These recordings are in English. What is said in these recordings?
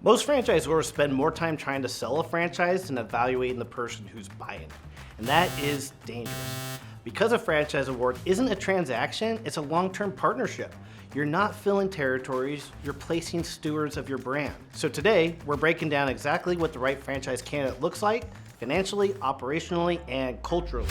Most franchisors spend more time trying to sell a franchise than evaluating the person who's buying it, and that is dangerous. Because a franchise award isn't a transaction, it's a long-term partnership. You're not filling territories, you're placing stewards of your brand. So today, we're breaking down exactly what the right franchise candidate looks like, financially, operationally, and culturally.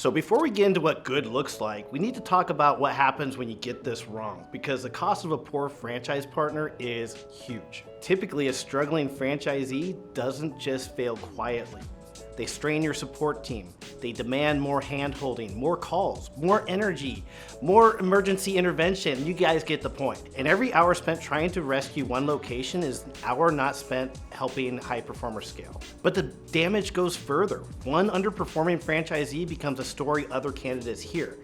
So before we get into what good looks like, we need to talk about what happens when you get this wrong, because the cost of a poor franchise partner is huge. Typically, a struggling franchisee doesn't just fail quietly. They strain your support team. They demand more hand-holding, more calls, more energy, more emergency intervention. You guys get the point. And every hour spent trying to rescue one location is an hour not spent helping high performers scale. But the damage goes further. One underperforming franchisee becomes a story other candidates hear.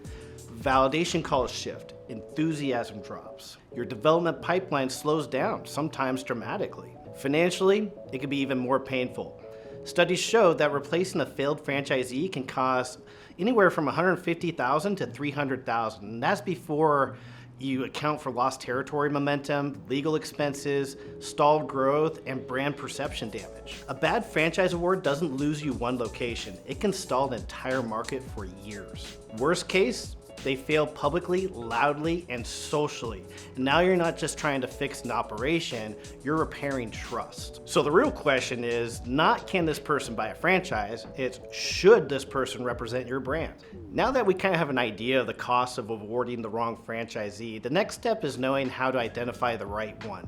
Validation calls shift, enthusiasm drops. Your development pipeline slows down, sometimes dramatically. Financially, it can be even more painful. Studies show that replacing a failed franchisee can cost anywhere from $150,000 to $300,000, and that's before you account for lost territory momentum, legal expenses, stalled growth, and brand perception damage. A bad franchise award doesn't lose you one location. It can stall an entire market for years. Worst case, they fail publicly, loudly, and socially. And now you're not just trying to fix an operation, you're repairing trust. So the real question is not can this person buy a franchise, it's should this person represent your brand? Now that we kind of have an idea of the cost of awarding the wrong franchisee, the next step is knowing how to identify the right one.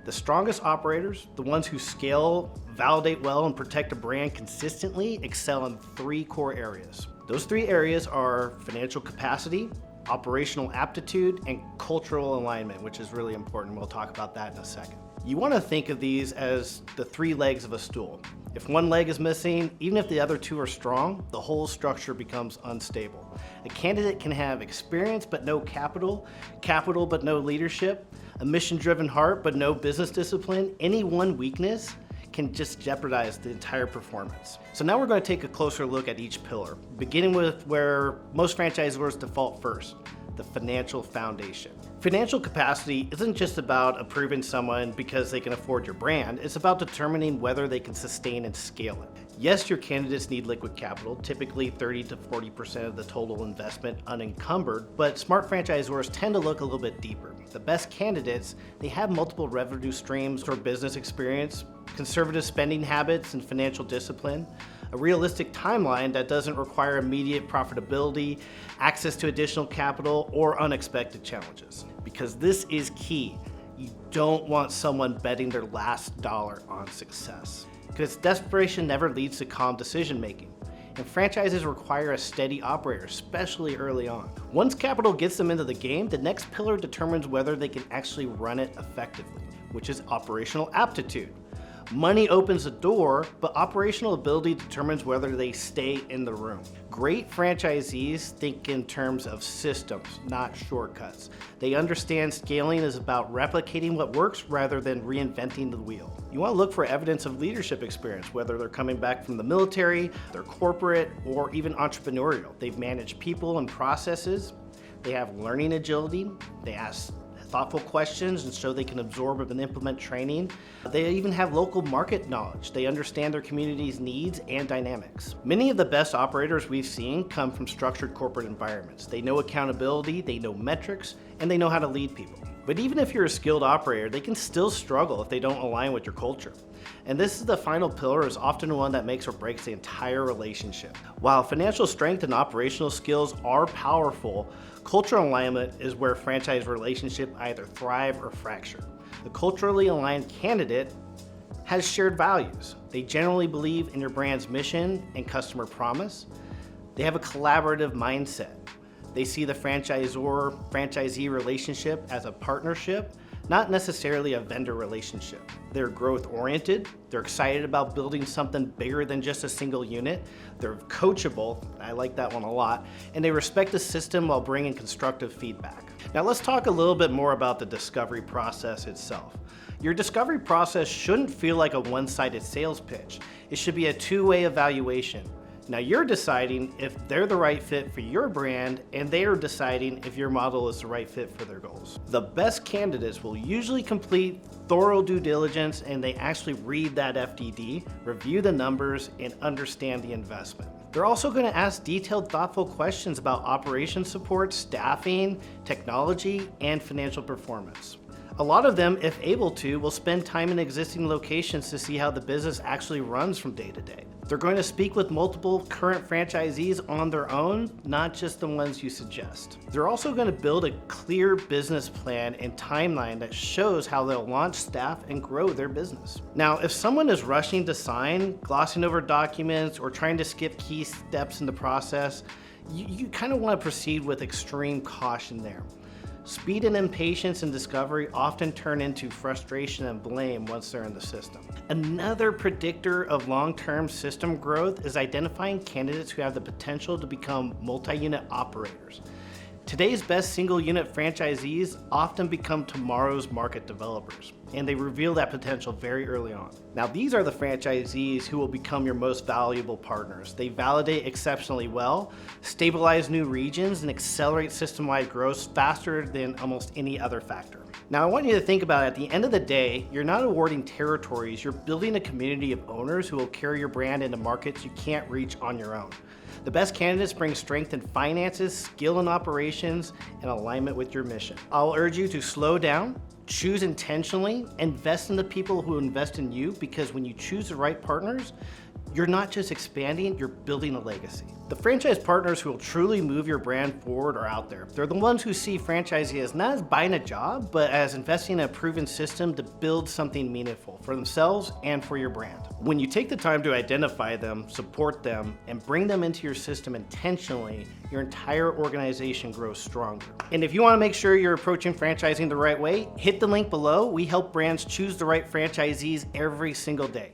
The strongest operators, the ones who scale, validate well, and protect a brand consistently, excel in three core areas. Those three areas are financial capacity, operational aptitude, and cultural alignment, which is really important. We'll talk about that in a second. You want to think of these as the three legs of a stool. If one leg is missing, even if the other two are strong, the whole structure becomes unstable. A candidate can have experience but no capital, capital but no leadership, a mission-driven heart but no business discipline. Any one weakness can just jeopardize the entire performance. So now we're going to take a closer look at each pillar, beginning with where most franchisors default first, the financial foundation. Financial capacity isn't just about approving someone because they can afford your brand, it's about determining whether they can sustain and scale it. Yes, your candidates need liquid capital, typically 30 to 40% of the total investment unencumbered, but smart franchisors tend to look a little bit deeper. The best candidates, they have multiple revenue streams or business experience, conservative spending habits and financial discipline, a realistic timeline that doesn't require immediate profitability, access to additional capital, or unexpected challenges. Because this is key. You don't want someone betting their last dollar on success. Because desperation never leads to calm decision making. And franchises require a steady operator, especially early on. Once capital gets them into the game, the next pillar determines whether they can actually run it effectively, which is operational aptitude. Money opens the door, but operational ability determines whether they stay in the room. Great franchisees think in terms of systems, not shortcuts. They understand scaling is about replicating what works rather than reinventing the wheel. You want to look for evidence of leadership experience, whether they're coming back from the military, they're corporate, or even entrepreneurial. They've managed people and processes. They have learning agility. They ask thoughtful questions and so they can absorb and implement training. They even have local market knowledge. They understand their community's needs and dynamics. Many of the best operators we've seen come from structured corporate environments. They know accountability, they know metrics, and they know how to lead people. But even if you're a skilled operator, they can still struggle if they don't align with your culture. And this is the final pillar, is often one that makes or breaks the entire relationship. While financial strength and operational skills are powerful, cultural alignment is where franchise relationships either thrive or fracture. The culturally aligned candidate has shared values. They generally believe in your brand's mission and customer promise. They have a collaborative mindset. They see the franchisor-franchisee relationship as a partnership, not necessarily a vendor relationship. They're growth-oriented, they're excited about building something bigger than just a single unit, they're coachable, I like that one a lot, and they respect the system while bringing constructive feedback. Now let's talk a little bit more about the discovery process itself. Your discovery process shouldn't feel like a one-sided sales pitch. It should be a two-way evaluation. Now you're deciding if they're the right fit for your brand, and they are deciding if your model is the right fit for their goals. The best candidates will usually complete thorough due diligence, and they actually read that FDD, review the numbers, and understand the investment. They're also going to ask detailed, thoughtful questions about operations support, staffing, technology, and financial performance. A lot of them, if able to, will spend time in existing locations to see how the business actually runs from day to day. They're going to speak with multiple current franchisees on their own, not just the ones you suggest. They're also going to build a clear business plan and timeline that shows how they'll launch, staff, and grow their business. Now, if someone is rushing to sign, glossing over documents, or trying to skip key steps in the process, you kind of want to proceed with extreme caution there. Speed and impatience in discovery often turn into frustration and blame once they're in the system. Another predictor of long-term system growth is identifying candidates who have the potential to become multi-unit operators. Today's best single-unit franchisees often become tomorrow's market developers, and they reveal that potential very early on. Now, these are the franchisees who will become your most valuable partners. They validate exceptionally well, stabilize new regions, and accelerate system-wide growth faster than almost any other factor. Now, I want you to think about it. At the end of the day, you're not awarding territories, you're building a community of owners who will carry your brand into markets you can't reach on your own. The best candidates bring strength in finances, skill in operations, and alignment with your mission. I'll urge you to slow down, choose intentionally, invest in the people who invest in you, because when you choose the right partners, you're not just expanding, you're building a legacy. The franchise partners who will truly move your brand forward are out there. They're the ones who see franchising as not as buying a job, but as investing in a proven system to build something meaningful for themselves and for your brand. When you take the time to identify them, support them, and bring them into your system intentionally, your entire organization grows stronger. And if you want to make sure you're approaching franchising the right way, hit the link below. We help brands choose the right franchisees every single day.